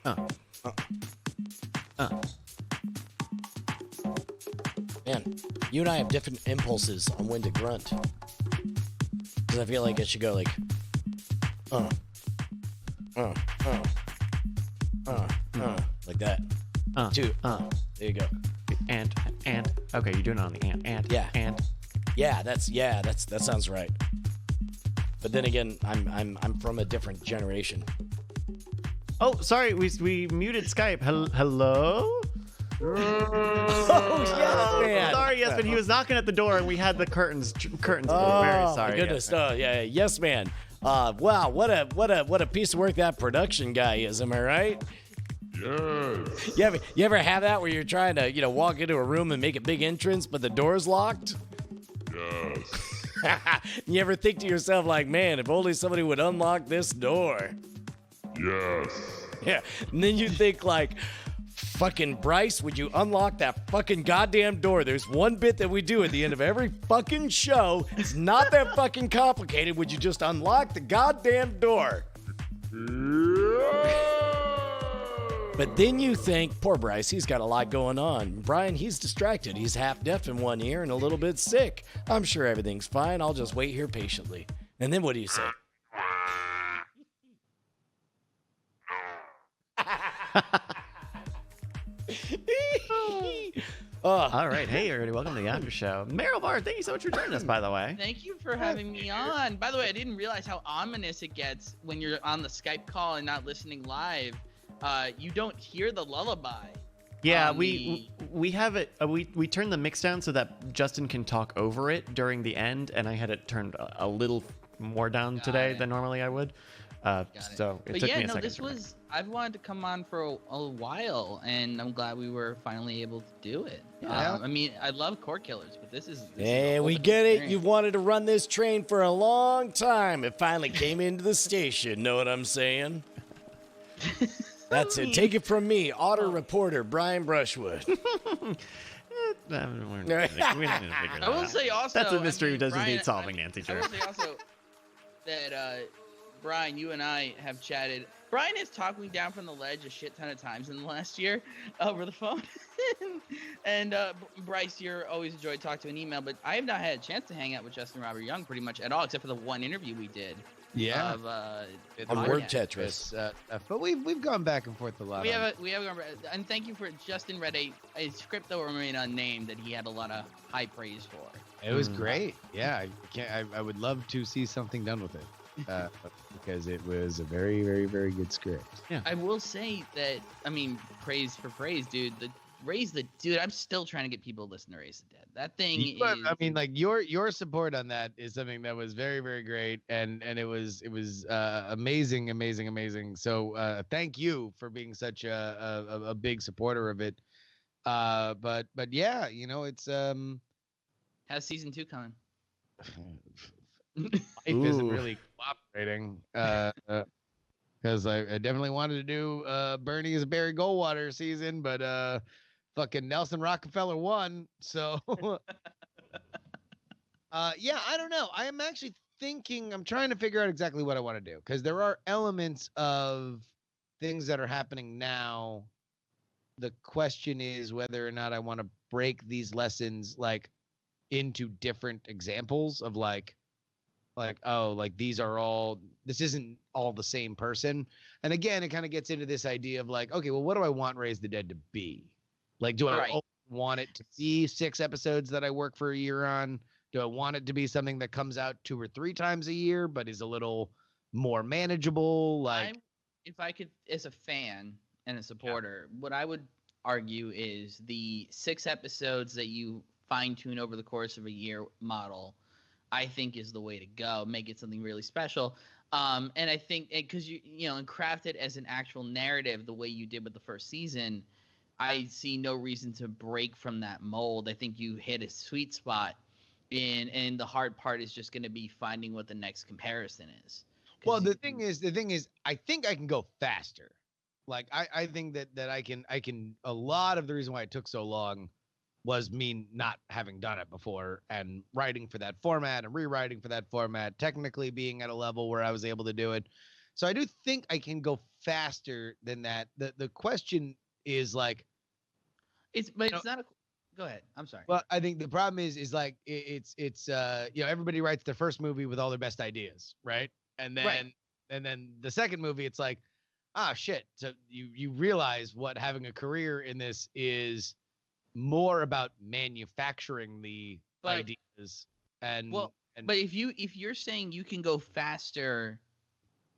Uh, Man, you and I have different impulses on when to grunt. Because I feel like it should go like, uh, uh, uh, like that. Two. There you go. And. Okay, you're doing it on the and. Yeah. And. Yeah, that sounds right. But then again, I'm from a different generation. Oh, sorry, we muted Skype. Hello? Oh, yes, man. Sorry, yes, but he was knocking at the door and we had the curtains. Oh, very sorry. my goodness. Yes, Oh, yeah, yes, man. Wow, what a piece of work that production guy is. Am I right? Yes. You ever have that where you're trying to walk into a room and make a big entrance, but the door's locked? Yes. You ever think to yourself like, man, if only somebody would unlock this door? Yes. Yeah, and then you think like, fucking Bryce, would you unlock that fucking goddamn door? There's one bit that we do at the end of every fucking show. It's not that fucking complicated. Would you just unlock the goddamn door? But then you think, poor Bryce, he's got a lot going on. Brian, he's distracted. He's half deaf in one ear and a little bit sick. I'm sure everything's fine. I'll just wait here patiently. And then what do you say? All right. Hey, everybody. Welcome to the Aftershow. Meryl Bard, thank you so much for joining us, by the way. Thank you for having me on. By the way, I didn't realize how ominous it gets when you're on the Skype call and not listening live. You don't hear the lullaby. Yeah, we have it. We turned the mix down so that Justin can talk over it during the end, and I had it turned a little more down today than normally I would. So it took me a second. I've wanted to come on for a while, and I'm glad we were finally able to do it. Yeah. I mean, I love Core Killers, but this is Hey, we get it. You've wanted to run this train for a long time. It finally came into the station. Know what I'm saying? That's it. Take it from me, auto reporter Brian Brushwood. I will say also that's a mystery who doesn't Brian, need solving, Nancy I Drew. will say also that Brian, you and I have chatted. Brian has talked me down from the ledge a shit ton of times in the last year over the phone. and Bryce, you're always a joy to talk to an email, but I have not had a chance to hang out with Justin Robert Young pretty much at all, except for the one interview we did. Yeah. On Word Tetris. But we've gone back and forth a lot. We have gone, and thank you for Justin read a script that will remain unnamed that he had a lot of high praise for. It was great. Yeah, I would love to see something done with it. Because it was a very, very, very good script. Yeah. I will say that, I mean, praise for praise, dude. Dude, I'm still trying to get people to listen to Raise the Dead. That thing is... I mean, like, your support on that is something that was very, very great, and it was amazing. So thank you for being such a big supporter of it. But yeah, it's How's season 2 coming? Life isn't really cooperating because I definitely wanted to do Bernie as Barry Goldwater season, but fucking Nelson Rockefeller won. So yeah, I don't know. I am actually thinking, I'm trying to figure out exactly what I want to do, because there are elements of things that are happening now. The question is whether or not I want to break these lessons like into different examples of like this isn't all the same person. And again, it kind of gets into this idea of like, okay, well, what do I want Raise the Dead to be? Like, do I want it to be 6 episodes that I work for a year on? Do I want it to be something that comes out 2 or 3 times a year, but is a little more manageable? Like, if I could, as a fan and a supporter, what I would argue is the 6 episodes that you fine tune over the course of a year model, I think is the way to go. Make it something really special. And I think because and craft it as an actual narrative the way you did with the first season, I see no reason to break from that mold. I think you hit a sweet spot, and the hard part is just going to be finding what the next comparison is. Well, the thing is, I think I can go faster. Like I think that I can. A lot of the reason why it took so long was me not having done it before and writing for that format and rewriting for that format, technically being at a level where I was able to do it. So I do think I can go faster than that. The question is like, it's not a. Go ahead. I'm sorry. well, I think the problem is like it's everybody writes their first movie with all their best ideas, right? And then Right. and then the second movie, it's like, ah, shit. So you realize what having a career in this is more about manufacturing the But ideas and well, and but if you're saying you can go faster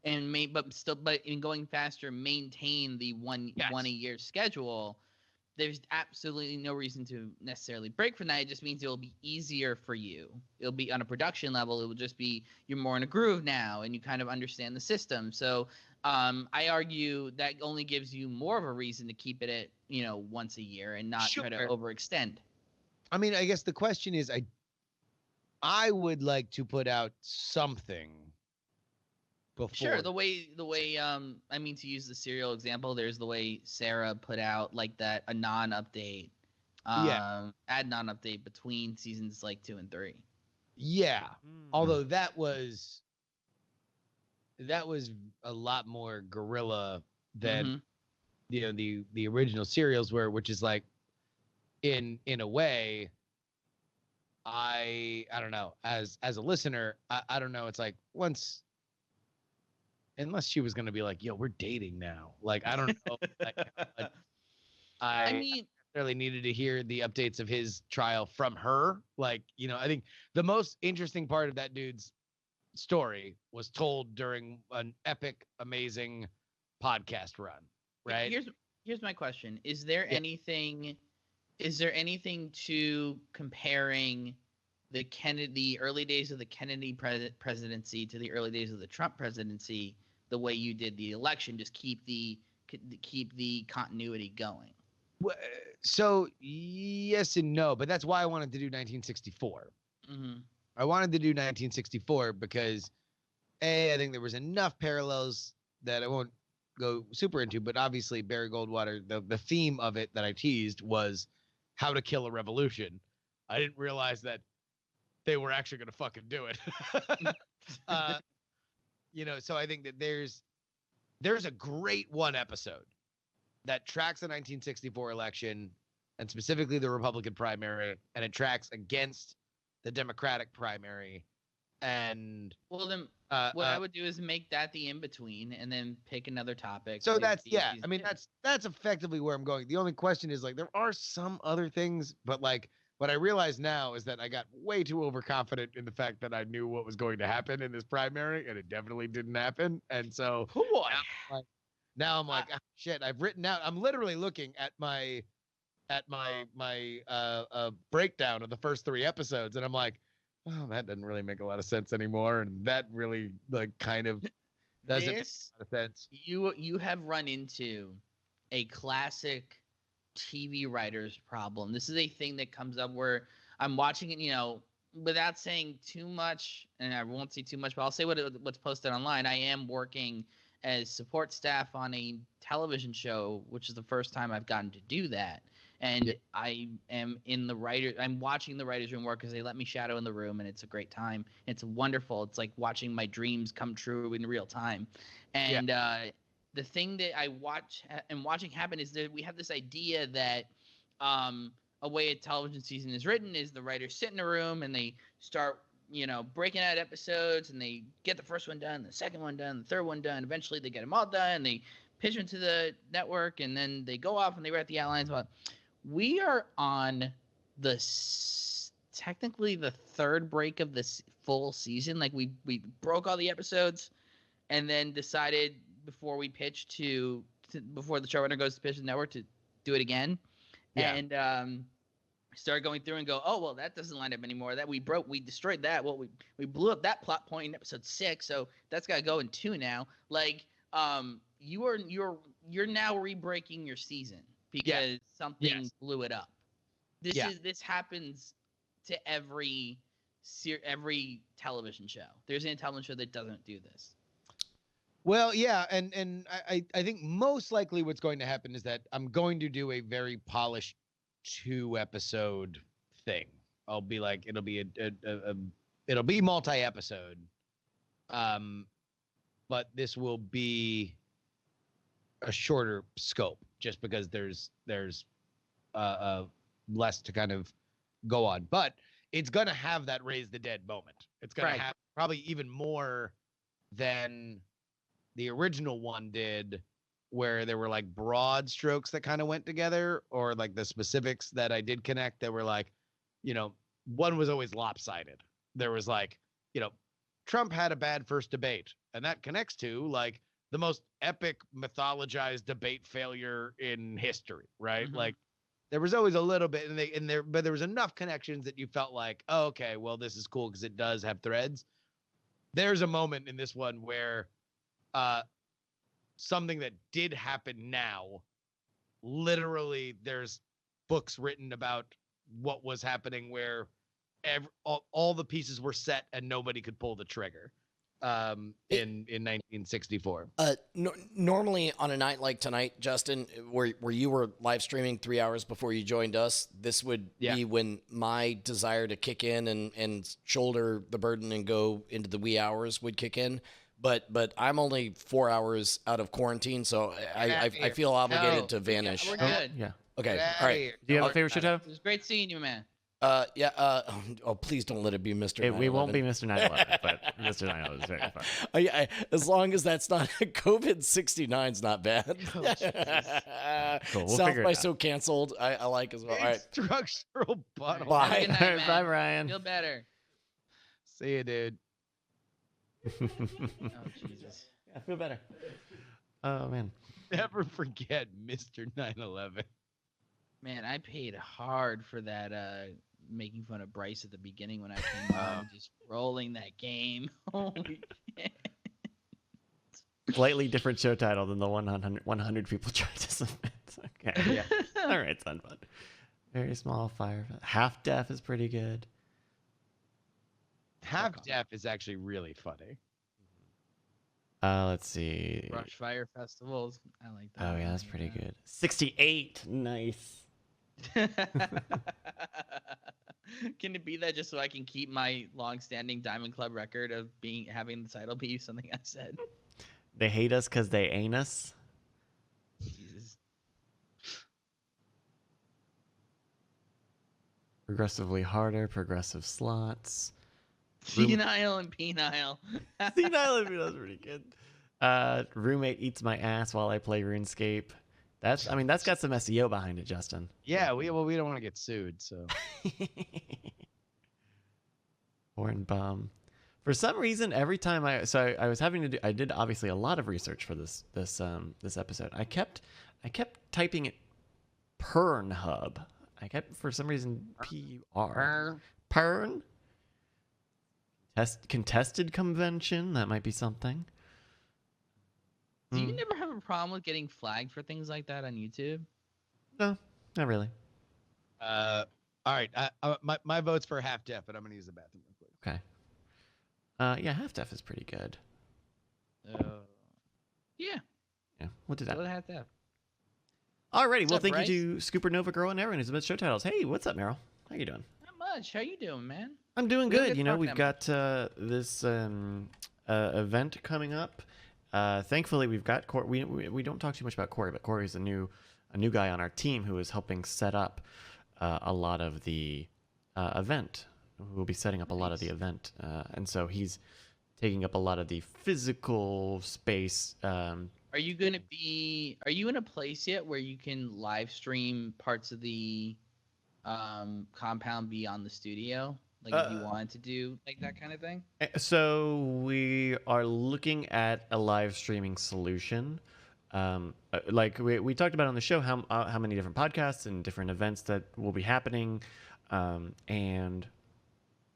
and but in going faster maintain the one yes. a year schedule, there's absolutely no reason to necessarily break from that. It just means it'll be easier for you. It'll be on a production level. It will just be you're more in a groove now, and you kind of understand the system. So I argue that only gives you more of a reason to keep it at once a year and not try to Sure. overextend. I mean, I guess the question is, I would like to put out something before. Sure, the way I mean, to use the serial example, there's the way Sarah put out like that a non-update, add non-update between seasons like 2 and 3. Yeah. Although that was a lot more guerrilla than the original serials were, which is like in a way, I don't know, as a listener, I don't know, it's like unless she was gonna be like, yo, we're dating now. Like, I don't know. I mean, necessarily needed to hear the updates of his trial from her. Like, I think the most interesting part of that dude's story was told during an epic, amazing podcast run. Right. Here's my question. Is there anything to comparing the early days of the Kennedy presidency to the early days of the Trump presidency, the way you did the election, just keep the continuity going? So yes and no, but that's why I wanted to do 1964. Mm-hmm. I wanted to do 1964 because I think there was enough parallels that I won't go super into, but obviously Barry Goldwater, the theme of it that I teased was how to kill a revolution. I didn't realize that they were actually going to fucking do it. So I think that there's a great one episode that tracks the 1964 election and specifically the Republican primary, and it tracks against the Democratic primary. And well, then what I would do is make that the in-between and then pick another topic. So that's I mean, that's effectively where I'm going. The only question is like there are some other things, but like what I realize now is that I got way too overconfident in the fact that I knew what was going to happen in this primary, and it definitely didn't happen. And so now I'm like, shit, I've written out. I'm literally looking at my breakdown of the first 3 episodes, and I'm like, oh, that doesn't really make a lot of sense anymore, and that really like kind of doesn't make a lot of sense. You have run into a classic TV writer's problem. This is a thing that comes up where I'm watching it, without saying too much, and I won't say too much, but I'll say what's posted online. I am working as support staff on a television show, which is the first time I've gotten to do that. And I am I'm watching the writer's room work because they let me shadow in the room, and it's a great time. It's wonderful. It's like watching my dreams come true in real time. And the thing that I watching happen is that we have this idea that a way a television season is written is the writers sit in a room and they start breaking out episodes, and they get the first one done, the second one done, the third one done. Eventually they get them all done, and they pitch them to the network, and then they go off and they write the outlines. But we are on technically the third break of this full season. Like we broke all the episodes and then decided before we pitch before the showrunner goes to pitch the network to do it again. Yeah. And start going through and go, oh, well, that doesn't line up anymore. That we destroyed that. Well, we blew up that plot point in episode 6, so that's got to go in 2 now. Like, you're now re-breaking your season because something blew it up. This happens to every television show. There's a television show that doesn't do this. Well, yeah, and I think most likely what's going to happen is that I'm going to do a very polished 2-episode thing. I'll be like, it'll be multi-episode, but this will be a shorter scope just because there's less to kind of go on. But it's gonna have that raise the dead moment. It's gonna have probably even more than the original one did, where there were like broad strokes that kind of went together, or like the specifics that I did connect that were like, one was always lopsided. There was like, Trump had a bad first debate, and that connects to like the most epic mythologized debate failure in history, right? Mm-hmm. Like there was always a little bit but there was enough connections that you felt like, oh, okay, well, this is cool because it does have threads. There's a moment in this one where something that did happen now, literally there's books written about what was happening where all the pieces were set and nobody could pull the trigger in 1964. Normally on a night like tonight, Justin, where you were live streaming 3 hours before you joined us, this would be when my desire to kick in and shoulder the burden and go into the wee hours would kick in. But I'm only 4 hours out of quarantine, so I feel obligated to vanish. We're good. Yeah. Okay. All right. Do you have a favorite show title? It was great seeing you, man. Please don't let it be Mr. 9/11. We won't be Mr. 9/11, but Mr. 9/11 is very fun. As long as that's not COVID 69's not bad. Cool. We'll South figure by it out. so canceled. I like as well. All right. Structural butthole. Bye. Have a good night, man. Bye, Ryan. Feel better. See you, dude. Oh, Jesus. I feel better. Oh, man. Never forget Mr. 9/11. Man, I paid hard for that making fun of Bryce at the beginning when I came on, just rolling that game. Holy shit. Slightly different show title than the 100 people tried to submit. Okay. Yeah. All right, Sun Fun. Very small fire. Half Deaf is pretty good. Half Deaf is actually really funny. Let's see. Brush Fire Festivals. I like that. Oh, yeah, that's pretty good. 68. Nice. Can it be that just so I can keep my long-standing Diamond Club record of having the title be something I said? They hate us because they ain't us. Jesus. Progressively harder, progressive slots. Senile and penile. Senile and penile is pretty good. Roommate eats my ass while I play RuneScape. That's got some SEO behind it, Justin. Yeah, we don't want to get sued, so. Horn bum. For some reason, every time I did obviously a lot of research for this episode. I kept typing it Pernhub. I kept for some reason PUR. Pern. Contested convention. That might be something. Do you never have a problem with getting flagged for things like that on YouTube? No, not really. All right. My vote's for Half Deaf, but I'm gonna use the bathroom real quick. Okay. Yeah, Half Deaf is pretty good. Yeah. Yeah, we'll do that. Go to Half Deaf. Alrighty, well, up, thank Bryce? you to Scooper Nova Girl and everyone who's about show titles. Hey, what's up, Meryl? How you doing? Not much. How you doing, man? I'm doing We had a good. good You know, talk we've then. got this event coming up. Thankfully, we've got Corey. We don't talk too much about Corey, but Corey's a new guy on our team who is helping set up a lot of the event. We'll be setting up a lot of the event, and so he's taking up a lot of the physical space. Are you in a place yet where you can live stream parts of the compound beyond the studio? Like if you wanted to do like that kind of thing? So we are looking at a live streaming solution. Like we talked about on the show, how many different podcasts and different events that will be happening, and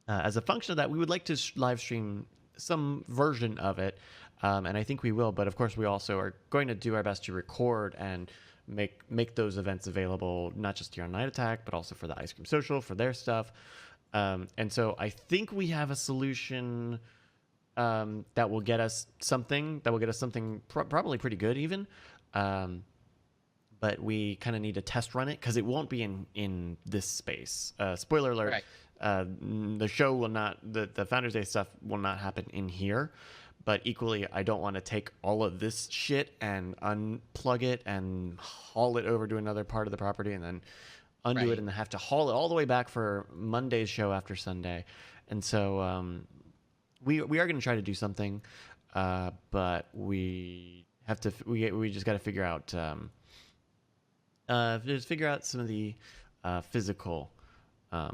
as a function of that, we would like to live stream some version of it, and I think we will. But of course, we also are going to do our best to record and make those events available, not just here on Night Attack, but also for the Ice Cream Social, for their stuff. And so I think we have a solution that will get us something probably pretty good even. But we kind of need to test run it because it won't be in this space. Spoiler alert, Right. the show will not, the Founders Day stuff will not happen in here. but equally, I don't want to take all of this shit and unplug it and haul it over to another part of the property and then undo it and then have to haul it all the way back for Monday's show after Sunday. And so we are going to try to do something, but we have to we just got to figure out some of the physical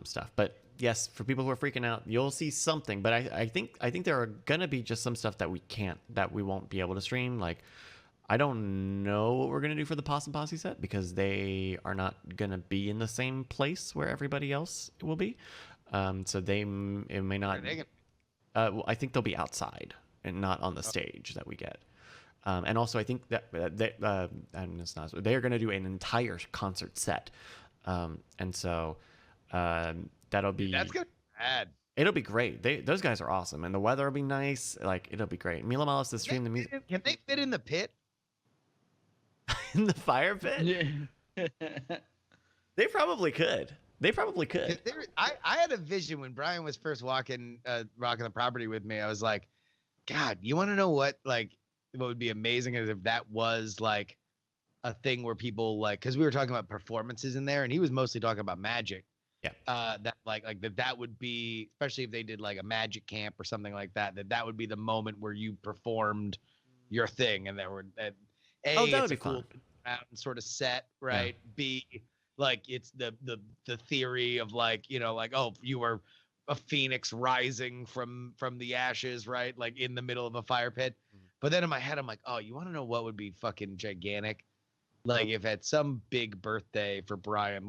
stuff. But yes, for people who are freaking out, you'll see something. But I think there are gonna be just some stuff that we won't be able to stream. Like, I don't know what we're gonna do for the Possum Posse set because they are not gonna be in the same place where everybody else will be. So it may not. Well, I think they'll be outside and not on the stage that we get. And also, I think that they are going to do an entire concert set, and so that'll be. That's gonna be bad. It'll be great. Those guys are awesome, and the weather will be nice. Like, it'll be great. Mila Malis to stream the music. Can they fit in the pit? In the fire pit? They probably could. I had a vision when Brian was first rocking the property with me. I was like, God, you want to know what would be amazing is if that was like a thing where people because we were talking about performances in there and he was mostly talking about magic. Yeah. That would be, especially if they did like a magic camp or something like that, that would be the moment where you performed your thing and there were that would be cool sort of set, right? Yeah. B, it's the theory of you were a phoenix rising from the ashes, right? Like in the middle of a fire pit. But then in my head, I'm like, oh, you want to know what would be fucking gigantic? Like if at some big birthday for Brian,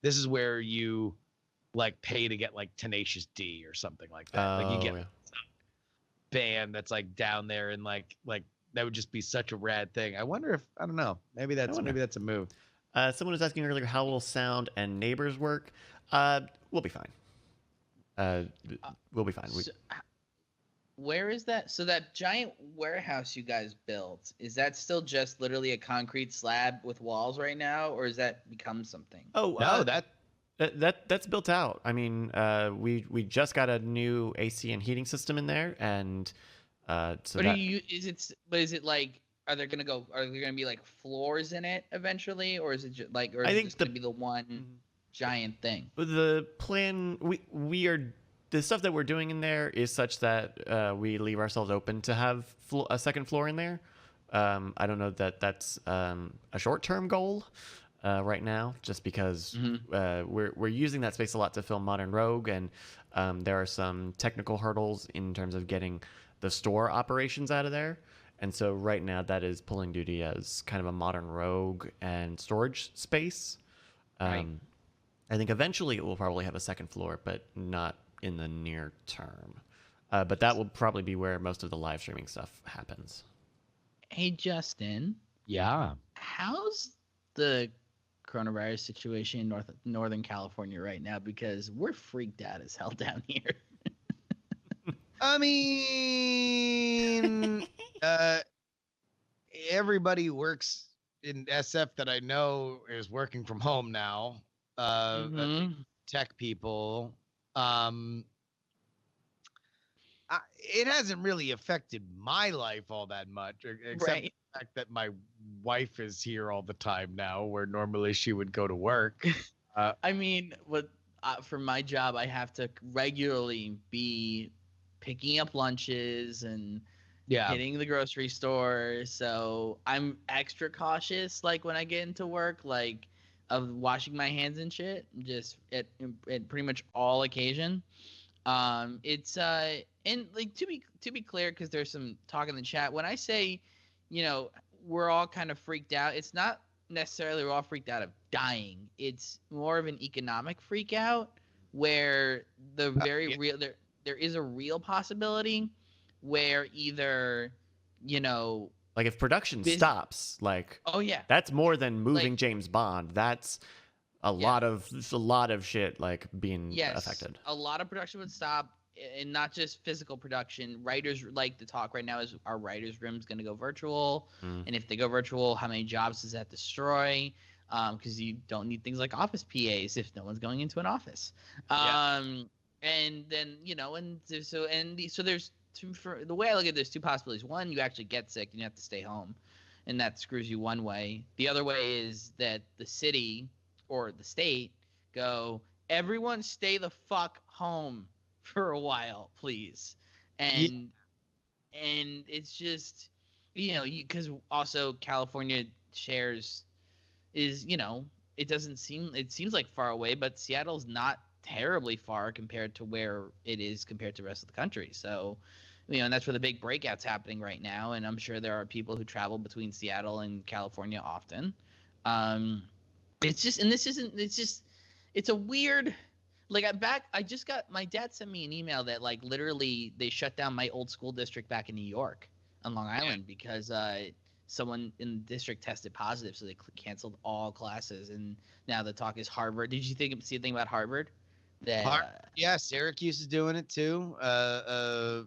this is where you pay to get Tenacious D or something like that. You get a band that's down there and that would just be such a rad thing. I wonder if, I don't know, maybe that's a move. Someone was asking earlier, how will sound and neighbors work? We'll be fine. We'll be fine. Where is that? So that giant warehouse you guys built, is that still just literally a concrete slab with walls right now, or has that become something? Oh, no, that's built out. I mean, we just got a new AC and heating system in there, and so. But is it are there gonna be floors in it eventually, or is it just or is I it think just gonna be the one giant thing? The plan we are. The stuff that we're doing in there is such that we leave ourselves open to have a second floor in there. I don't know that that's a short-term goal right now, just because we're using that space a lot to film Modern Rogue, and there are some technical hurdles in terms of getting the store operations out of there. And so right now that is pulling duty as kind of a Modern Rogue and storage space. Right. I think eventually it will probably have a second floor, but not in the near term. But that will probably be where most of the live streaming stuff happens. Hey, Justin. Yeah. How's the coronavirus situation in Northern California right now? Because we're freaked out as hell down here. I mean, everybody works in SF that I know is working from home now. Tech people. It hasn't really affected my life all that much, except the fact that my wife is here all the time now, where normally she would go to work. I mean, for my job, I have to regularly be picking up lunches and hitting the grocery store. So I'm extra cautious, when I get into work, of washing my hands and shit, just at pretty much all occasion. It's and to be clear, because there's some talk in the chat. When I say, we're all kind of freaked out, it's not necessarily we're all freaked out of dying. It's more of an economic freak out where the very real there is a real possibility where either if production stops, that's more than moving James Bond. That's a lot of shit being affected. A lot of production would stop, and not just physical production. Writers like to talk right now is our writers' room is going to go virtual, and if they go virtual, how many jobs does that destroy? Because you don't need things like office PAs if no one's going into an office. And then so there's for the way I look at it, there's two possibilities. One, you actually get sick and you have to stay home, and that screws you one way. The other way is that the city or the state go, everyone stay the fuck home for a while, please. And it's just, because also California shares is, it seems like far away, but Seattle's not terribly far compared to where it is compared to the rest of the country. So, and that's where the big breakout's happening right now. And I'm sure there are people who travel between Seattle and California often. It's just, and this isn't, it's a weird, like my dad sent me an email that like literally they shut down my old school district back in New York on Long Island because someone in the district tested positive, so they canceled all classes. And now the talk is Harvard. Did you see a thing about Harvard? Yeah, Syracuse is doing it too.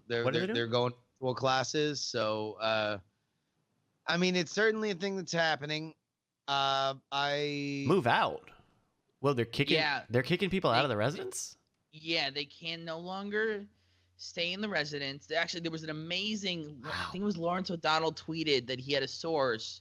They're going full classes. So, I mean, it's certainly a thing that's happening. Move out. Well, they're kicking people out of the residence. Yeah, they can no longer stay in the residence. Actually, there was an amazing, I think it was Lawrence O'Donnell tweeted that he had a source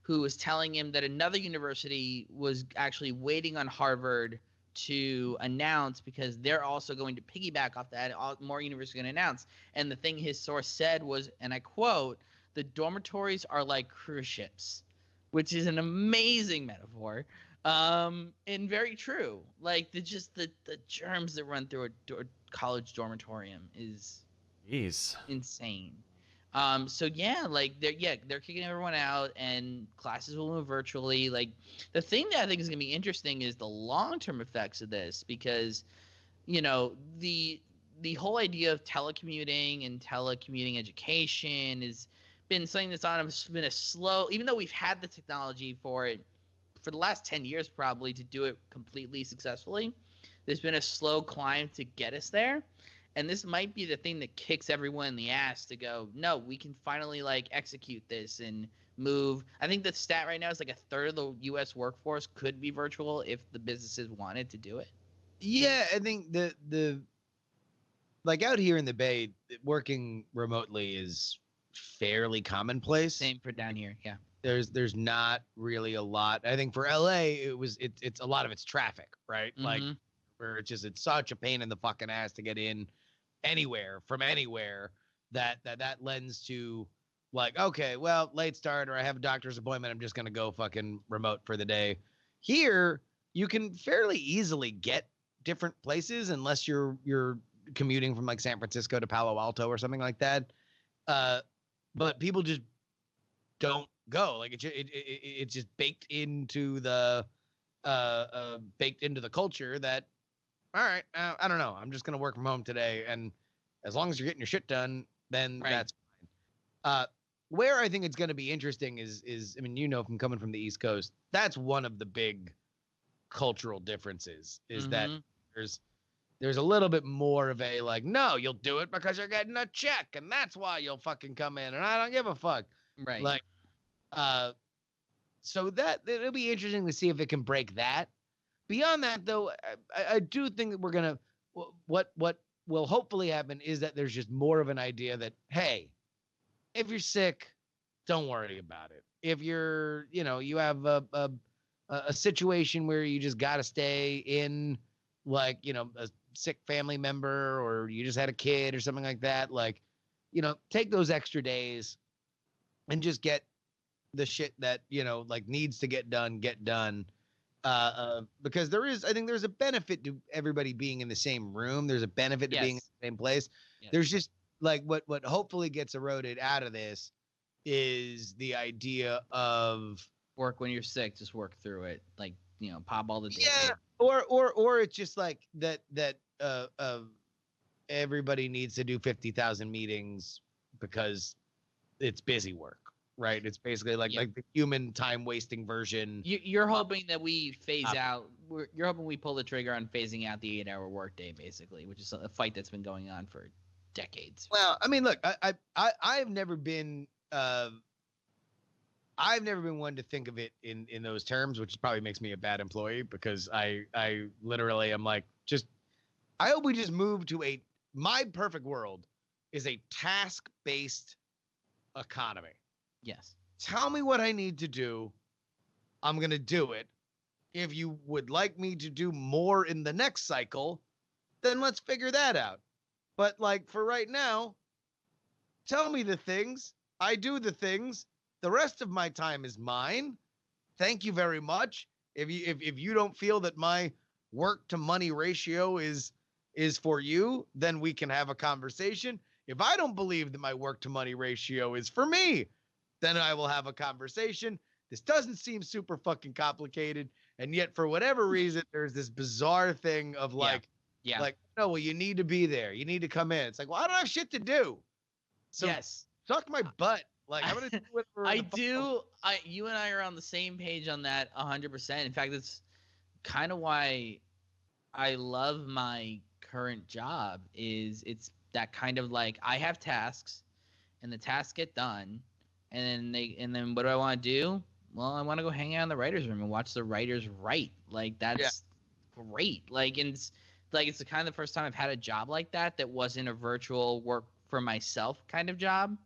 who was telling him that another university was actually waiting on Harvard to announce because they're also going to piggyback off that. More universities are going to announce. And the thing his source said was, and I quote, "The dormitories are like cruise ships," which is an amazing metaphor. And very true. Like the germs that run through a college dormitorium is insane. So yeah, like they're kicking everyone out and classes will move virtually. Like the thing that I think is going to be interesting is the long-term effects of this, because the whole idea of telecommuting and telecommuting education has been something that's been a slow, even though we've had the technology for it for the last 10 years probably to do it completely successfully. There's been a slow climb to get us there. And this might be the thing that kicks everyone in the ass to go, no, we can finally like execute this and move. I think the stat right now is like a third of the U.S. workforce could be virtual if the businesses wanted to do it. Yeah, I think the like out here in the Bay, working remotely is fairly commonplace. Same for down here, yeah. There's not really a lot. I think for LA, it's a lot of it's traffic, right? Mm-hmm. Like where it's such a pain in the fucking ass to get in anywhere from anywhere that lends to like, okay, well, late start or I have a doctor's appointment, I'm just gonna go fucking remote for the day. Here, you can fairly easily get different places unless you're commuting from like San Francisco to Palo Alto or something like that. But people just don't go. Like it's just baked into the culture that, all right, I don't know, I'm just gonna work from home today, and as long as you're getting your shit done, then that's fine. Where I think it's gonna be interesting is I mean, from coming from the East Coast, that's one of the big cultural differences is that there's a little bit more of a like, no, you'll do it because you're getting a check, and that's why you'll fucking come in, and I don't give a fuck. Right. Like, so that it'll be interesting to see if it can break that. Beyond that, though, I do think that we're gonna what will hopefully happen is that there's just more of an idea that, hey, if you're sick, don't worry about it. If you're, you have a situation where you just got to stay in, like, a sick family member, or you just had a kid or something like that, like, take those extra days and just get the shit that, like needs to get done. Because I think there's a benefit to everybody being in the same room. There's a benefit to being in the same place. Yes. There's just like what hopefully gets eroded out of this is the idea of work when you're sick, just work through it. Like, pop all the days. Yeah. Or it's just like that everybody needs to do 50,000 meetings because it's busy work. Right, it's basically like the human time wasting version. You're hoping that we phase out. You're hoping we pull the trigger on phasing out the 8-hour workday, basically, which is a fight that's been going on for decades. Well, I mean, look, I've never been one to think of it in those terms, which probably makes me a bad employee because I literally am like, I hope we just move to my perfect world is a task-based economy. Yes. Tell me what I need to do. I'm going to do it. If you would like me to do more in the next cycle, then let's figure that out. But like for right now, tell me the things. I do the things. The rest of my time is mine. Thank you very much. If you don't feel that my work to money ratio is for you, then we can have a conversation. If I don't believe that my work to money ratio is for me, then I will have a conversation. This doesn't seem super fucking complicated. And yet for whatever reason, there's this bizarre thing of like, no, well, you need to be there. You need to come in. It's like, well, I don't have shit to do. So yes. suck my butt. Like, I'm going to do whatever. You and I are on the same page on that 100%. In fact, it's kind of why I love my current job it's that kind of like I have tasks and the tasks get done and then what do I want to do? Well, I want to go hang out in the writer's room and watch the writers write. Like that's great. Like and it's the kind of the first time I've had a job like that wasn't a virtual work for myself kind of job,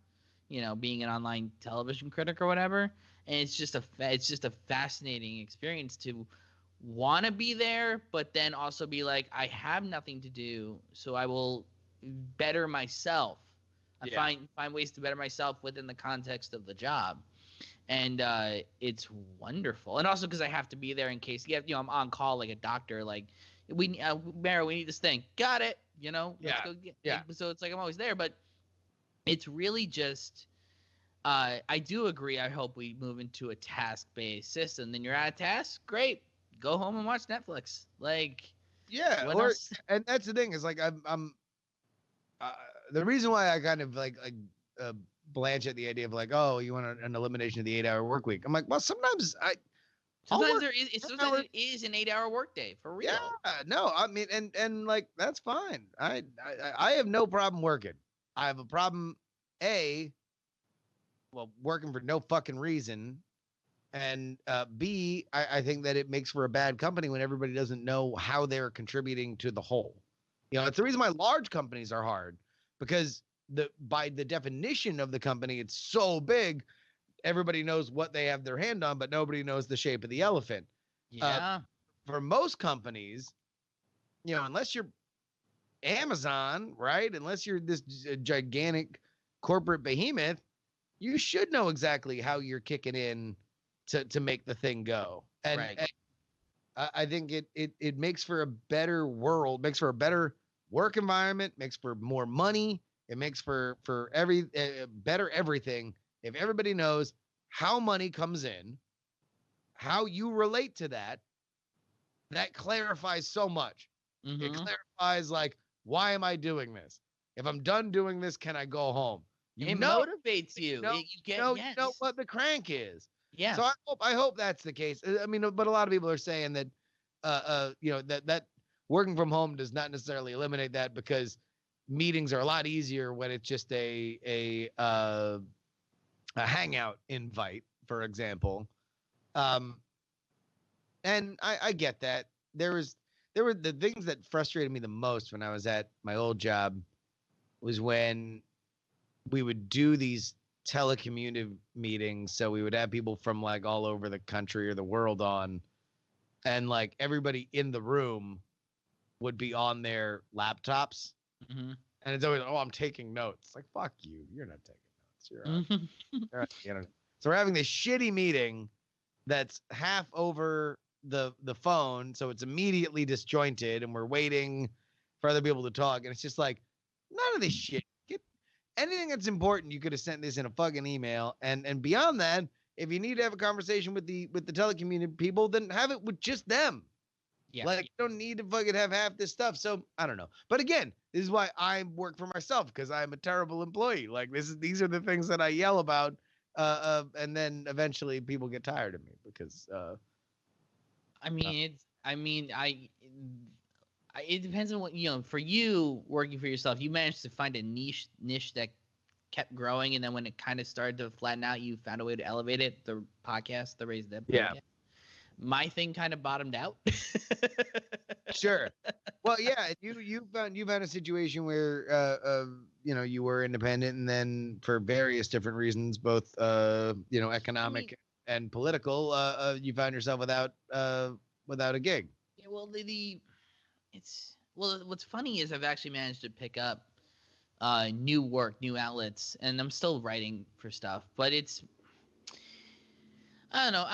you know, being an online television critic or whatever. And it's just a fascinating experience to want to be there, but then also be like, I have nothing to do, so I will better myself. I find ways to better myself within the context of the job. And it's wonderful. And also because I have to be there in case I'm on call like a doctor, like Mara, we need this thing. Got it. You know, let's go get it. So it's like I'm always there, but it's really just I do agree. I hope we move into a task-based system. Then you're out of tasks, great. Go home and watch Netflix. Like, and that's the thing is like I'm the reason why I kind of like blanch at the idea of like, oh, you want an elimination of the 8-hour work week. I'm like, well, sometimes it is an 8-hour workday for real. Yeah, no, I mean, and like that's fine. I have no problem working. I have a problem, working for no fucking reason. And B, I think that it makes for a bad company when everybody doesn't know how they're contributing to the whole. You know, it's the reason why large companies are hard, because by the definition of the company, it's so big, everybody knows what they have their hand on, but nobody knows the shape of the elephant. Yeah. For most companies, you know, unless you're Amazon, right? Unless you're this gigantic corporate behemoth, you should know exactly how you're kicking in to make the thing go. And, and I think it makes for a better world, makes for a better work environment, makes for more money. It makes for better everything. If everybody knows how money comes in, how you relate to that, that clarifies so much. Mm-hmm. It clarifies like, why am I doing this? If I'm done doing this, can I go home? It motivates you. You know what the crank is. Yeah. So I hope that's the case. I mean, but a lot of people are saying that, that working from home does not necessarily eliminate that, because meetings are a lot easier when it's just a hangout invite, for example. And I get that. There were the things that frustrated me the most when I was at my old job was when we would do these telecommuted meetings. So we would have people from like all over the country or the world on, and like everybody in the room would be on their laptops. Mm-hmm. And it's always, I'm taking notes. Like, fuck you. You're not taking notes. You're on. So we're having this shitty meeting that's half over the phone. So it's immediately disjointed, and we're waiting for other people to talk. And it's just like, none of this shit. Anything that's important, you could have sent this in a fucking email. And beyond that, if you need to have a conversation with the telecommuted people, then have it with just them. Yeah. Like, you don't need to fucking have half this stuff. So I don't know. But again, this is why I work for myself, because I'm a terrible employee. Like, these are the things that I yell about. And then eventually people get tired of me because it depends on what, for you working for yourself, you managed to find a niche that kept growing, and then when it kind of started to flatten out, you found a way to elevate it. The podcast, the Raise Dead podcast. my thing kind of bottomed out. Sure. Well, yeah, you've had a situation where you were independent, and then for various different reasons, both economic and political, you found yourself without a gig. Yeah, well, what's funny is I've actually managed to pick up new work, new outlets, and I'm still writing for stuff, but I don't know.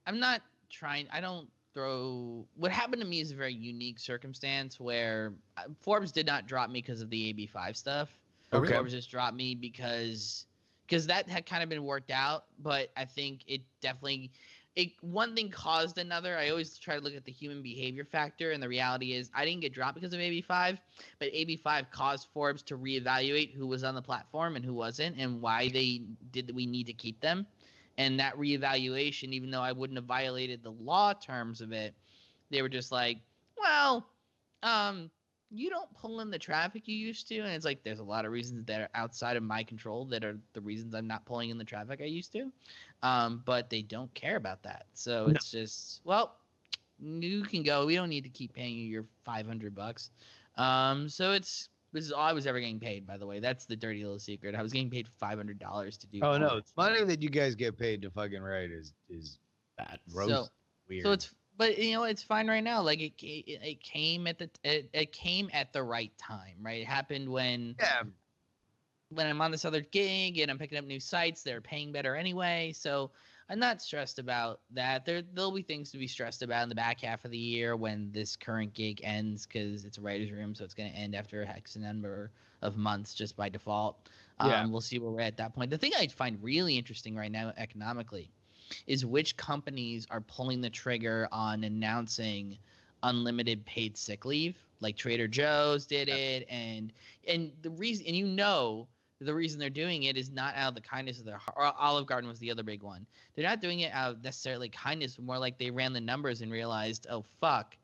I'm not trying. I don't throw. What happened to me is a very unique circumstance where Forbes did not drop me because of the AB5 stuff. Okay. Forbes just dropped me because that had kind of been worked out, but I think it definitely one thing caused another. I always try to look at the human behavior factor, and the reality is I didn't get dropped because of AB5, but AB5 caused Forbes to reevaluate who was on the platform and who wasn't, and why we need to keep them. And that reevaluation, even though I wouldn't have violated the law terms of it, they were just like, well, you don't pull in the traffic you used to. And it's like, there's a lot of reasons that are outside of my control that are the reasons I'm not pulling in the traffic I used to. But they don't care about that. So it's just, well, you can go. We don't need to keep paying you your $500. So this is all I was ever getting paid, by the way. That's the dirty little secret. I was getting paid $500 to do. Oh no, it's money that you guys get paid to fucking write is bad. Weird. So but it's fine right now. Like it came at the right time, right? It happened when I'm on this other gig and I'm picking up new sites. They're paying better anyway, so I'm not stressed about that. There'll be things to be stressed about in the back half of the year when this current gig ends, because it's a writer's room, so it's going to end after a X number of months just by default. We'll see where we're at that point. The thing I find really interesting right now economically is which companies are pulling the trigger on announcing unlimited paid sick leave. Like Trader Joe's did it, and the reason, and the reason they're doing it is not out of the kindness of their heart. Or Olive Garden was the other big one. They're not doing it out of necessarily kindness, more like they ran the numbers and realized, oh, fuck,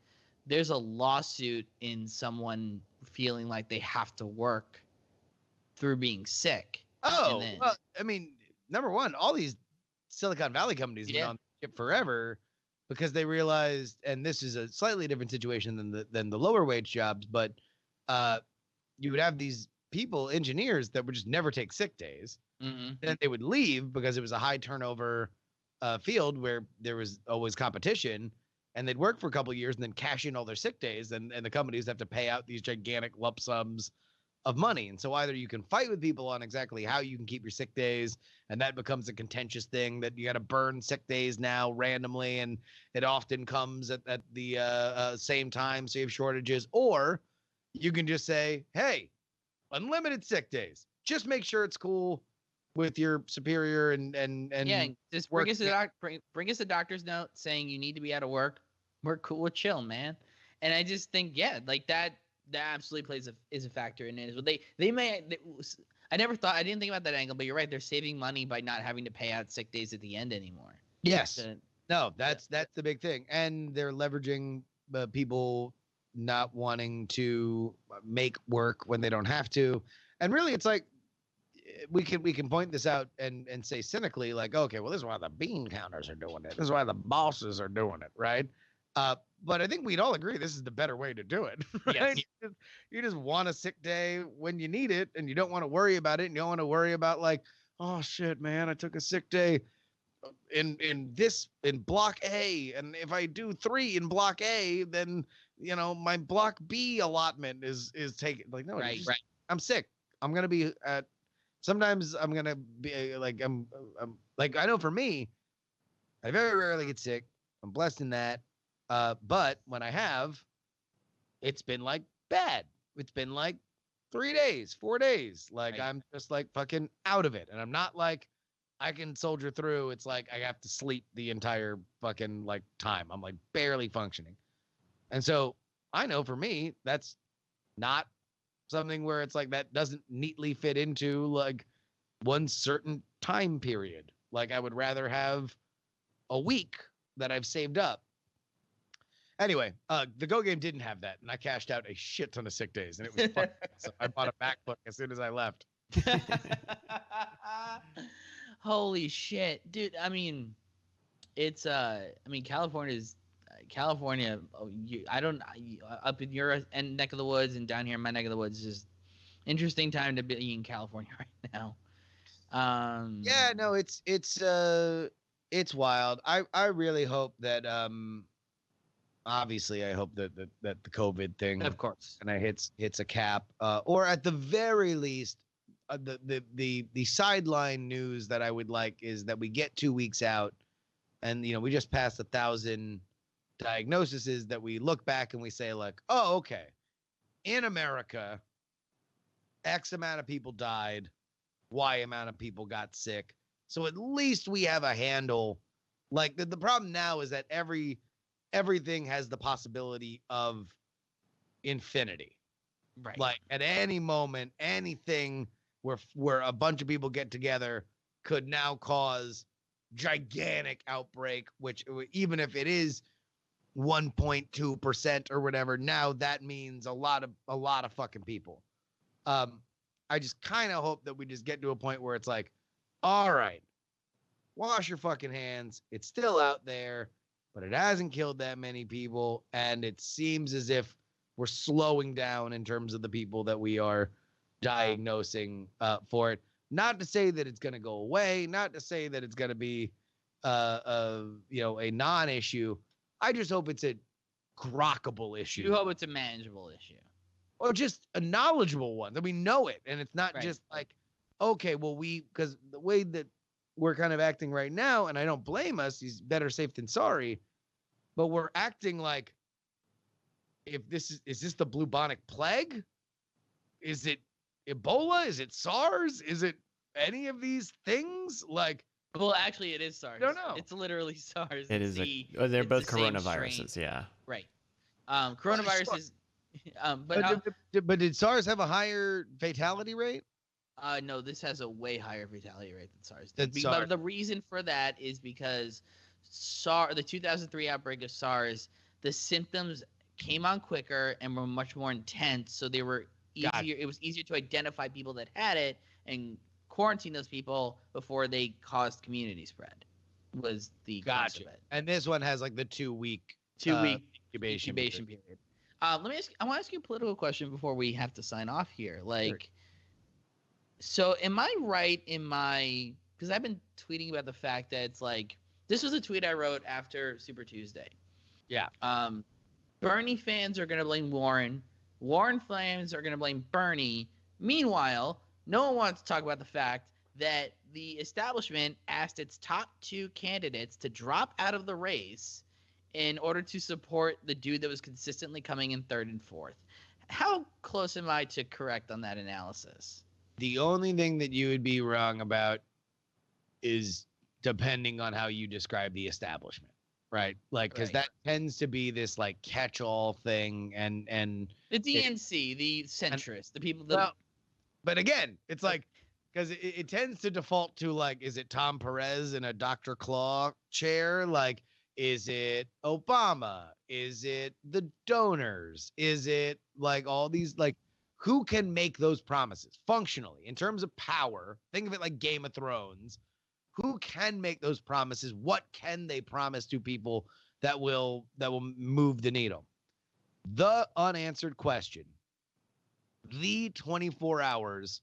there's a lawsuit in someone feeling like they have to work through being sick. Oh, well, I mean, number one, all these Silicon Valley companies have been on the ship forever because they realized, and this is a slightly different situation than the lower wage jobs, but you would have these people, engineers, that would just never take sick days. Mm-hmm. Then they would leave because it was a high turnover field where there was always competition, and they'd work for a couple of years and then cash in all their sick days, and the companies have to pay out these gigantic lump sums of money. And so either you can fight with people on exactly how you can keep your sick days, and that becomes a contentious thing that you got to burn sick days now randomly, and it often comes at the same time, so you have shortages, or you can just say, hey, unlimited sick days. Just make sure it's cool with your superior and just bring us a doctor's note saying you need to be out of work. We're cool with chill, man. And I just think, like that absolutely is a factor in it. I didn't think about that angle, but you're right. They're saving money by not having to pay out sick days at the end anymore. Yes. No, that's the big thing. And they're leveraging people not wanting to make work when they don't have to. And really, it's like we can point this out and say cynically, like, okay, well, this is why the bean counters are doing it. This is why the bosses are doing it, right? But I think we'd all agree this is the better way to do it. Right? Yes. You just want a sick day when you need it, and you don't want to worry about it, and you don't want to worry about like, oh shit, man, I took a sick day in block A, and if I do 3 in block A, then my block B allotment is taken. Like, no, right. I'm sick. I'm gonna be at. Sometimes I'm gonna be like I'm like, I know for me, I very rarely get sick. I'm blessed in that. But when I have, it's been like bad. It's been like 3 days, 4 days. Like right. I'm just like fucking out of it, and I'm not like I can soldier through. It's like I have to sleep the entire fucking like time. I'm like barely functioning. And so I know for me, that's not something where it's like that doesn't neatly fit into like one certain time period. Like I would rather have a week that I've saved up. Anyway, the Go game didn't have that, and I cashed out a shit ton of sick days, and it was fun. So I bought a MacBook as soon as I left. Holy shit, dude. I mean, it's I mean, California. I don't up in your neck of the woods and down here in my neck of the woods. Just interesting time to be in California right now. Yeah, no, it's wild. I really hope that obviously I hope that the COVID thing, of course, and I hits a cap, or at the very least, the sideline news that I would like is that we get 2 weeks out, and we just passed 1,000 diagnoses, that we look back and we say like, oh, okay, in America, X amount of people died, Y amount of people got sick. So at least we have a handle. Like the problem now is that everything has the possibility of infinity. right? Like at any moment, anything where a bunch of people get together could now cause gigantic outbreak, which even if it is 1.2% or whatever, now that means a lot of fucking people. I just kind of hope that we just get to a point where it's like, all right, wash your fucking hands. It's still out there, but it hasn't killed that many people. And it seems as if we're slowing down in terms of the people that we are diagnosing for it. Not to say that it's going to go away, not to say that it's going to be a non-issue. I just hope it's a grokkable issue. You hope it's a manageable issue. Or just a knowledgeable one that we know it, and it's not Right. just like, okay, well, because the way that we're kind of acting right now, and I don't blame us, he's better safe than sorry, but we're acting like, if is this the bubonic plague? Is it Ebola? Is it SARS? Is it any of these things? Like, Well, actually, it is SARS. don't know. It's literally SARS. It It's is. They're it's both the same coronaviruses. strain. Yeah. Right. Coronavirus sure. is. But did SARS have a higher fatality rate? no, this has a way higher fatality rate than SARS. Than But SARS. the reason for that is because the 2003 outbreak of SARS, the symptoms came on quicker and were much more intense, so they were easier. Gotcha. It was easier to identify people that had it and quarantine those people before they caused community spread. Was the crux of it. And this one has like the 2 week 2 week incubation period. I want to ask you a political question before we have to sign off here. Like, so am I right in my, because I've been tweeting about the fact that it's like, this was a tweet I wrote after Super Tuesday. Yeah. Bernie fans are going to blame Warren. Warren fans are going to blame Bernie. Meanwhile, no one wants to talk about the fact that the establishment asked its top 2 candidates to drop out of the race in order to support the dude that was consistently coming in 3rd and 4th. How close am I to correct on that analysis? The only thing that you would be wrong about is depending on how you describe the establishment, right? Like, because Right. that tends to be this like catch-all thing, and The DNC, the centrists, the people that. well, but again, it's like, because it tends to default to like, is it Tom Perez in a Dr. Claw chair? Like, is it Obama? Is it the donors? Is it like all these, like, who can make those promises functionally in terms of power? Think of it like Game of Thrones. Who can make those promises? What can they promise to people that will move the needle? The unanswered question, the 24 hours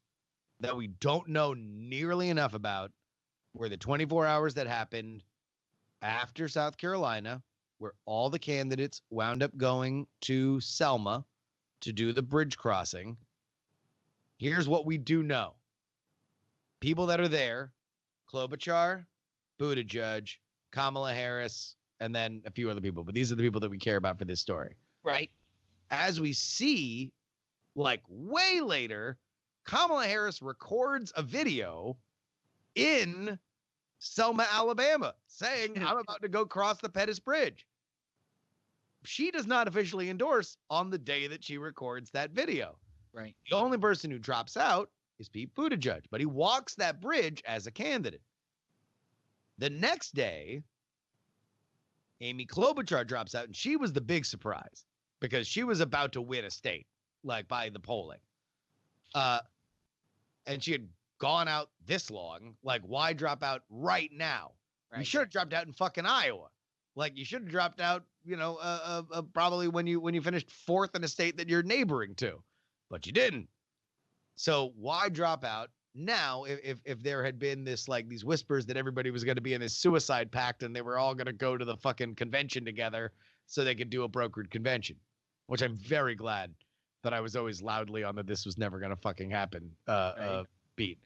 that we don't know nearly enough about, were the 24 hours that happened after South Carolina, where all the candidates wound up going to Selma to do the bridge crossing. Here's what we do know. People that are there: Klobuchar, Buttigieg, Kamala Harris, and then a few other people. But these are the people that we care about for this story. Right. As we see, like way later, Kamala Harris records a video in Selma, Alabama, saying, I'm about to go cross the Pettus Bridge. She does not officially endorse on the day that she records that video. Right. The only person who drops out is Pete Buttigieg, but he walks that bridge as a candidate. The next day, Amy Klobuchar drops out, and she was the big surprise because she was about to win a state, like by the polling. And she had gone out this long. Like, why drop out right now? You should have dropped out in fucking Iowa. Like, you should have dropped out, probably when you finished fourth in a state that you're neighboring to, but you didn't. So why drop out now? If there had been these whispers that everybody was going to be in this suicide pact and they were all going to go to the fucking convention together so they could do a brokered convention, which I'm very glad that I was always loudly on that this was never going to fucking happen. Beat.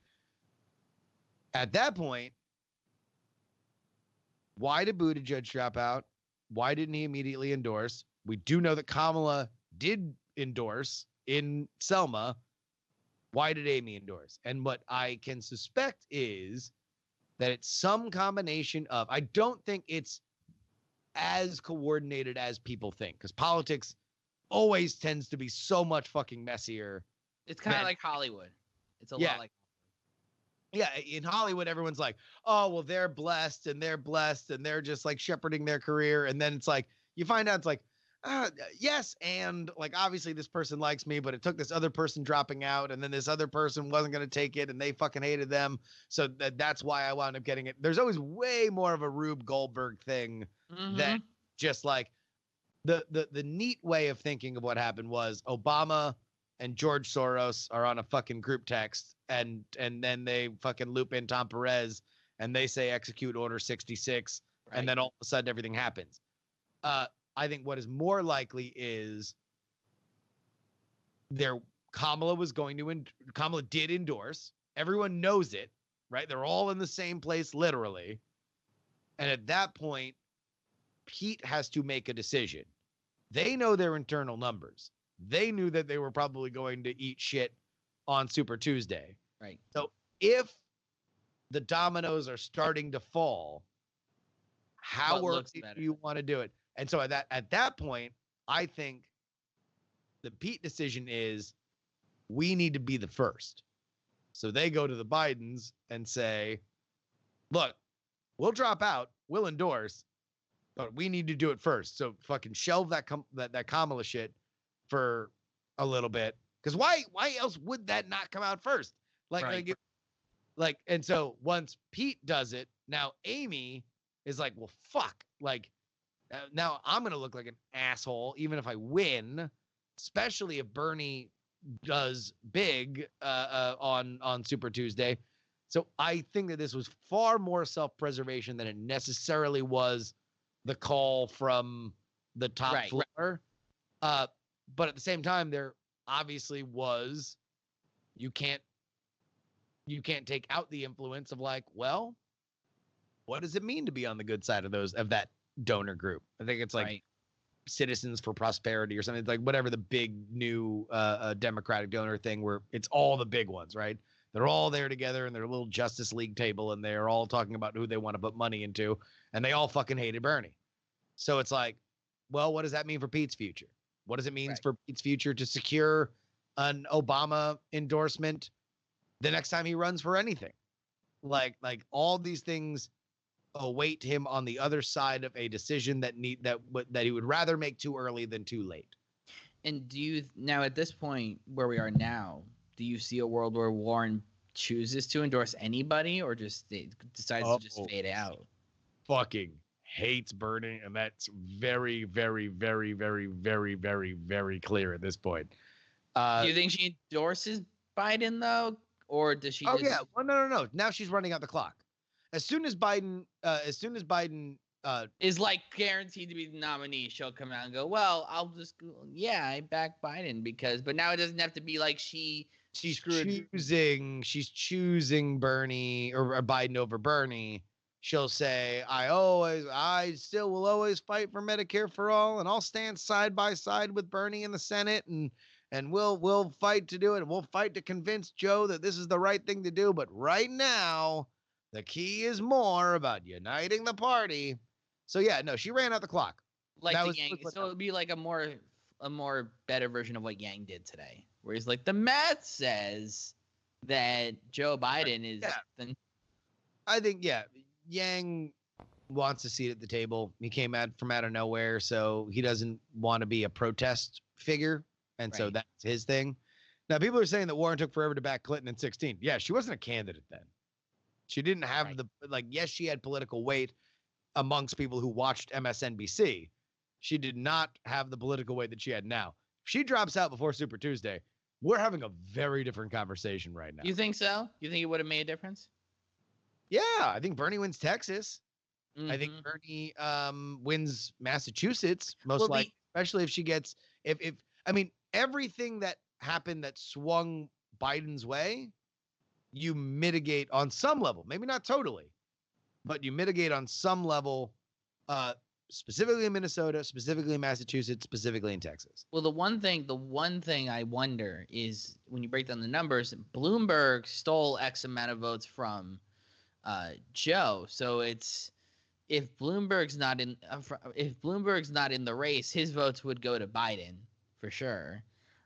At that point, why did Buttigieg drop out? Why didn't he immediately endorse? We do know that Kamala did endorse in Selma. Why did Amy endorse? And what I can suspect is that it's some combination of, I don't think it's as coordinated as people think, because politics always tends to be so much fucking messier. It's kind of like Hollywood. It's a lot like. Yeah, in Hollywood, everyone's like, oh, well, they're blessed and they're just like shepherding their career. And then it's like, you find out it's like, yes. And like, obviously this person likes me, but it took this other person dropping out. And then this other person wasn't going to take it and they fucking hated them. So that's why I wound up getting it. There's always way more of a Rube Goldberg thing than just like the neat way of thinking of what happened was Obama and George Soros are on a fucking group text, and then they fucking loop in Tom Perez, and they say execute Order 66, and then all of a sudden everything happens. I think what is more likely is Kamala did endorse. Everyone knows it, right? They're all in the same place, literally. And at that point, Pete has to make a decision. They know their internal numbers. They knew that they were probably going to eat shit on Super Tuesday. Right. So if the dominoes are starting to fall, how do you want to do it? And so at that point, I think the Pete decision is we need to be the first. So they go to the Bidens and say, look, we'll drop out, we'll endorse, but we need to do it first. So fucking shelve that Kamala shit for a little bit, because why else would that not come out first? And so once Pete does it, now Amy is like, well, fuck, like now I'm gonna look like an asshole even if I win, especially if Bernie does big on Super Tuesday. So I think that this was far more self-preservation than it necessarily was the call from the top floor. But at the same time, there obviously was, you can't take out the influence of like, well, what does it mean to be on the good side of that donor group? I think it's like Citizens for Prosperity or something, like whatever the big new Democratic donor thing where it's all the big ones, right? They're all there together in their little Justice League table and they're all talking about who they want to put money into, and they all fucking hated Bernie. So it's like, well, what does that mean for Pete's future? What does it mean for Pete's future to secure an Obama endorsement the next time he runs for anything? Like all these things await him on the other side of a decision that he would rather make too early than too late. And do you now, at this point where we are now, do you see a world where Warren chooses to endorse anybody or just decides to just fade out? Fucking hates Bernie, and that's very, very, very, very, very, very, very clear at this point. Uh, Do you think she endorses Biden though, or does she? Oh yeah, well, no. Now she's running out the clock. As soon as Biden is like guaranteed to be the nominee, she'll come out and go, "Well, I'll just go, yeah, I back Biden because." But now it doesn't have to be like she's choosing Bernie or Biden over Bernie. She'll say, I still will always fight for Medicare for all, and I'll stand side by side with Bernie in the Senate, and we'll fight to do it. And we'll fight to convince Joe that this is the right thing to do. But right now, the key is more about uniting the party. So yeah, no, she ran out the clock. Like the Yang. So it would be like a more better version of what Yang did today, where he's like, the math says that Joe Biden is. Yeah. I think Yang wants a seat at the table. He came from out of nowhere, so he doesn't want to be a protest figure, and so that's his thing. Now, people are saying that Warren took forever to back Clinton in 2016. Yeah, she wasn't a candidate then. She didn't have the yes, she had political weight amongst people who watched MSNBC. She did not have the political weight that she had now. If she drops out before Super Tuesday, we're having a very different conversation right now. You think so? You think it would have made a difference? Yeah, I think Bernie wins Texas. Mm-hmm. I think Bernie wins Massachusetts, most likely, especially if she gets if I mean everything that happened that swung Biden's way, you mitigate on some level, maybe not totally, but you mitigate on some level, specifically in Minnesota, specifically in Massachusetts, specifically in Texas. Well, the one thing I wonder is when you break down the numbers, Bloomberg stole X amount of votes from Joe, so it's if Bloomberg's not in the race, his votes would go to Biden for sure.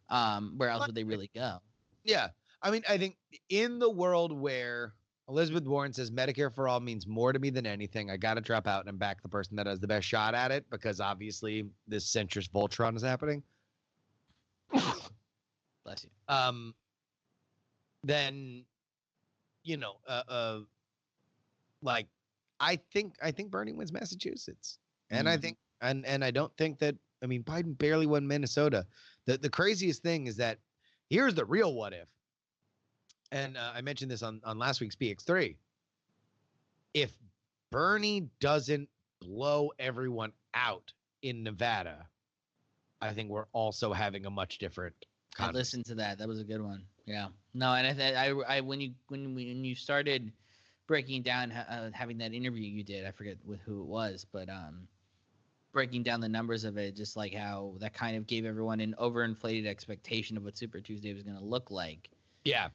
Where else would they really go? Yeah. I mean, I think in the world where Elizabeth Warren says Medicare for all means more to me than anything, I got to drop out and back the person that has the best shot at it because obviously this centrist Voltron is happening. Bless you. Then, I think Bernie wins Massachusetts. And I think and I don't think that Biden barely won Minnesota. The craziest thing is that here's the real what if. And I mentioned this on last week's PX3. If Bernie doesn't blow everyone out in Nevada, I think we're also having a much different I listened to that. That was a good one. Yeah. No, and I when you started breaking down having that interview you did, I forget with who it was, but breaking down the numbers of it, just like how that kind of gave everyone an overinflated expectation of what Super Tuesday was going to look like. Yeah.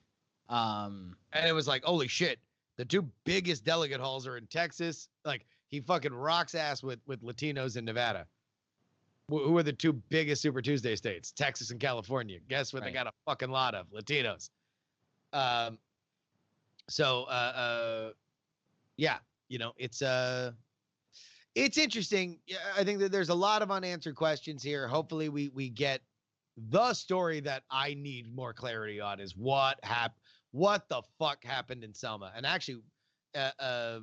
And it was like, holy shit, the two biggest delegate halls are in Texas. Like, he fucking rocks ass with Latinos in Nevada. Who are the two biggest Super Tuesday states? Texas and California. Guess what? Right. They got a fucking lot of Latinos. Yeah, it's interesting. I think that there's a lot of unanswered questions here. Hopefully we get the story that I need more clarity on is what the fuck happened in Selma. And actually, the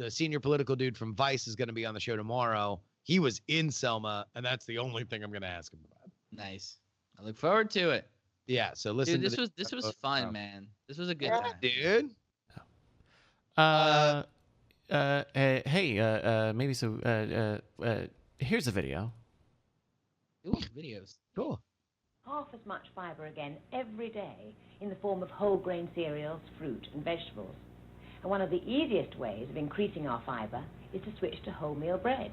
senior political dude from Vice is going to be on the show tomorrow. He was in Selma, and that's the only thing I'm going to ask him about. Nice. I look forward to it. Yeah. So listen. Dude, this was fun, man. This was a good time, dude. Maybe so. Here's a video. Ooh, videos. Cool. Half as much fiber again every day in the form of whole grain cereals, fruit and vegetables. And one of the easiest ways of increasing our fiber is to switch to wholemeal bread.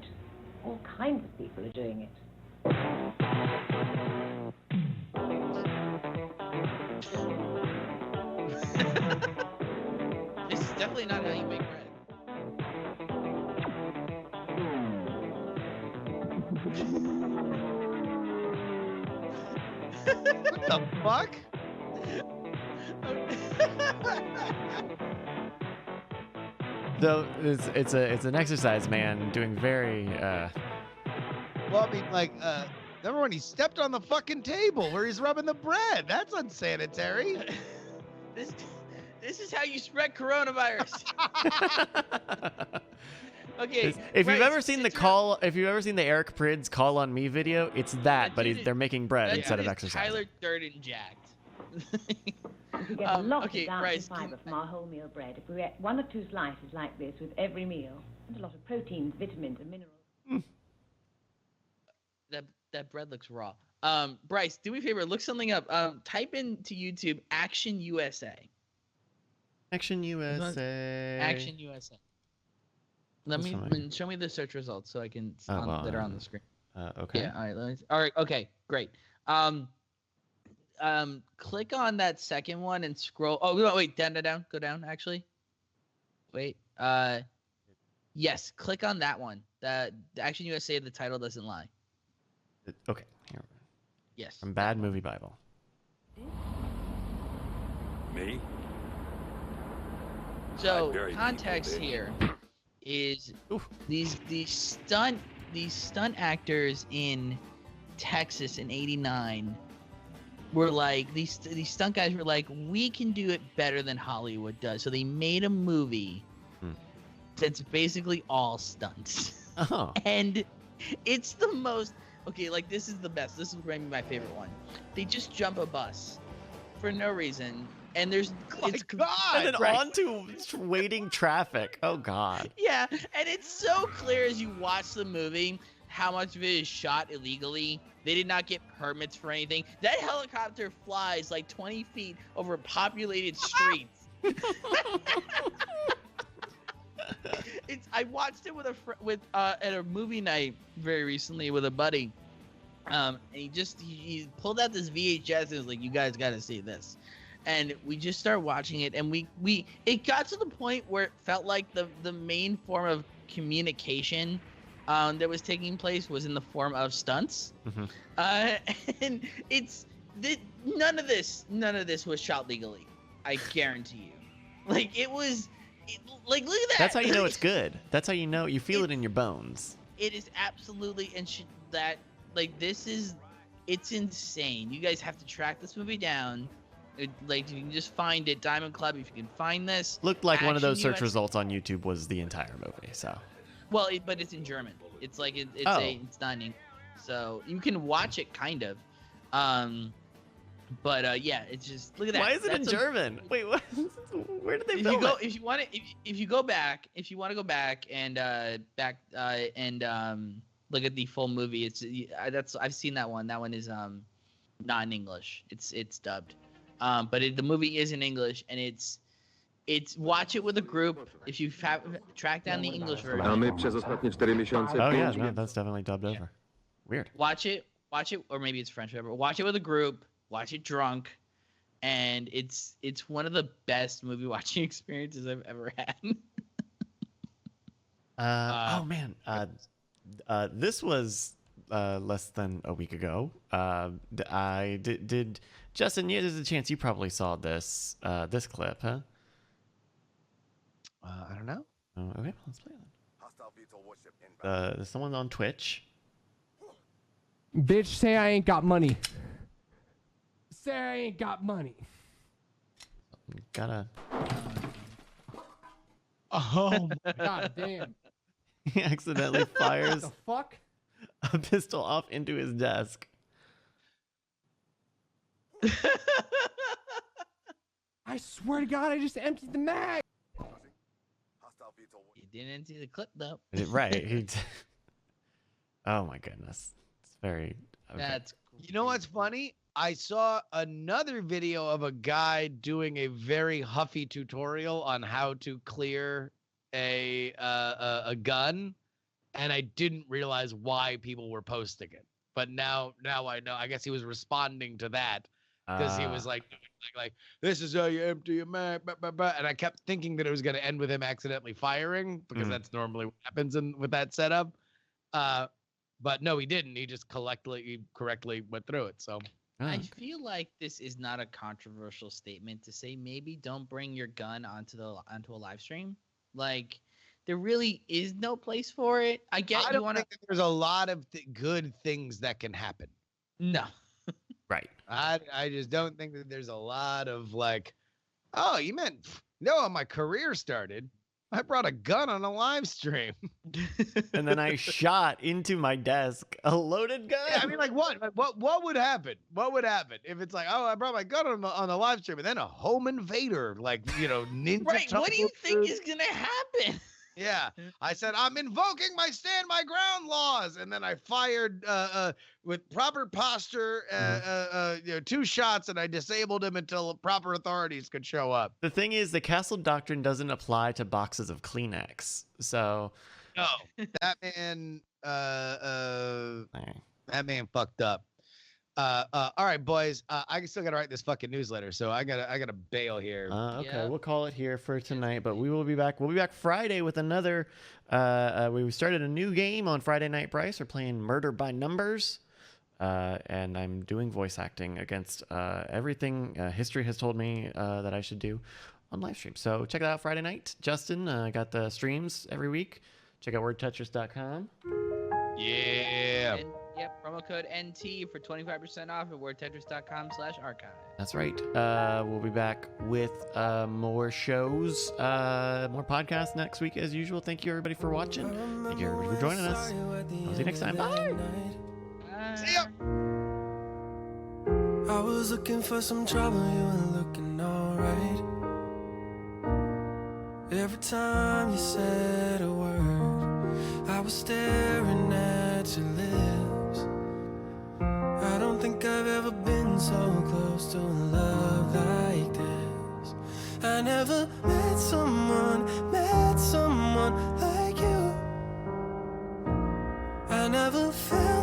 All kinds of people are doing it. This is definitely not how you make bread. What the fuck? Though it's an exercise man doing very Well, number one, he stepped on the fucking table where he's rubbing the bread. That's unsanitary. This is how you spread coronavirus. Okay. If you've ever seen the Eric Prydz Call on Me video, it's that, but they're making bread instead of exercise. Tyler Durden jacked. We get a lot of Bryce, fiber from our wholemeal bread if we eat 1 or 2 slices like this with every meal, and a lot of proteins, vitamins, and minerals. That bread looks raw. Bryce, do me a favor, look something up. Type into YouTube Action USA. Action USA. Action USA. Show me the search results so I can that are on the screen. Okay. Yeah. All right. Okay. Great. Click on that second one and scroll. Oh no, wait. Down. Go down. Actually. Wait. Yes. Click on that one. The Action USA. The title doesn't lie. Okay. Here. Yes. From Bad Movie Bible. Me? So context here is these stunt actors in Texas in '89 were like these stunt guys were like, we can do it better than Hollywood does. So they made a movie that's basically all stunts. Oh. And it's the most like this is the best. This is maybe my favorite one. They just jump a bus for no reason, and there's it's God! And then right. onto waiting traffic. Oh God. Yeah, and it's so clear as you watch the movie how much of it is shot illegally. They did not get permits for anything. That helicopter flies like 20 feet over populated streets. I watched it with at a movie night very recently with a buddy. And he pulled out this VHS and was like, "You guys got to see this." And we just started watching it, and it got to the point where it felt like the main form of communication that was taking place was in the form of stunts. And none of this was shot legally. I guarantee you. Like it was, like look at that. That's how you know it's good. That's how you know you feel it in your bones. It is absolutely it's insane. You guys have to track this movie down. Like you can just find it, Diamond Club. If you can find this, Looked like one of those Action search US results on YouTube was the entire movie. So. Well, but it's in German. It's like it's not in English, so you can watch it kind of. But yeah, it's just look at that. Why is it in German? Wait, what? Where did they film it? If you want to go back and look at the full movie, I've seen that one. That one is not in English. It's dubbed. But the movie is in English, and it's watch it with a group. If you track down the English version. Oh yeah, no, that's definitely dubbed over. Weird. Watch it, or maybe it's French, whatever. Watch it with a group. Watch it drunk, and it's one of the best movie watching experiences I've ever had. Oh man, this was less than a week ago. I did Justin. Yeah, there's a chance you probably saw this clip, huh? I don't know. Oh, okay, let's play it. There's someone on Twitch. Bitch, say I ain't got money. Say I ain't got money. Gotta. Oh my God damn. He accidentally fires What the fuck? a pistol off into his desk. I swear to God, I just emptied the mag. You didn't see the clip though. Right. Oh my goodness. It's very. Okay. That's. You know what's funny? I saw another video of a guy doing a very huffy tutorial on how to clear a gun, and I didn't realize why people were posting it. But now I know. I guess he was responding to that because he was like, this is how you empty your mag, and I kept thinking that it was going to end with him accidentally firing because that's normally what happens with that setup. But no, he didn't. He just correctly went through it. So. I feel like this is not a controversial statement to say maybe don't bring your gun onto a live stream. Like there really is no place for it. I don't think that there's a lot of good things that can happen. No. Right. I just don't think that there's a lot of like, oh, you meant no, my career started. I brought a gun on a live stream. And then I shot into my desk a loaded gun. Yeah, I mean, like what? Like, what would happen? What would happen if it's like, oh, I brought my gun on the live stream, and then a home invader, like ninja. Right. What do you think is gonna happen? Yeah, I said I'm invoking my stand my ground laws, and then I fired with proper posture, 2 shots, and I disabled him until proper authorities could show up. The thing is, the castle doctrine doesn't apply to boxes of Kleenex, so. No, that man fucked up. All right, boys. I still gotta write this fucking newsletter, so I gotta bail here. Okay, Yeah. we'll call it here for tonight, but we will be back. We'll be back Friday with another. We started a new game on Friday Night, Bryce. We're playing Murder by Numbers, and I'm doing voice acting against everything history has told me that I should do on live stream. So check it out Friday night. Justin got the streams every week. Check out wordtouchers.com. Yeah. And, yep. Promo code NT for 25% off at wordtetris.com/archive. That's right. We'll be back with more shows, more podcasts next week as usual. Thank you everybody for watching. Thank you everybody for joining us. I'll see you next time. Bye. See ya. I was looking for some trouble, you were looking alright. Every time you said a word, I was staring at your lips. I don't think I've ever been so close to a love like this. I never met someone like you. I never felt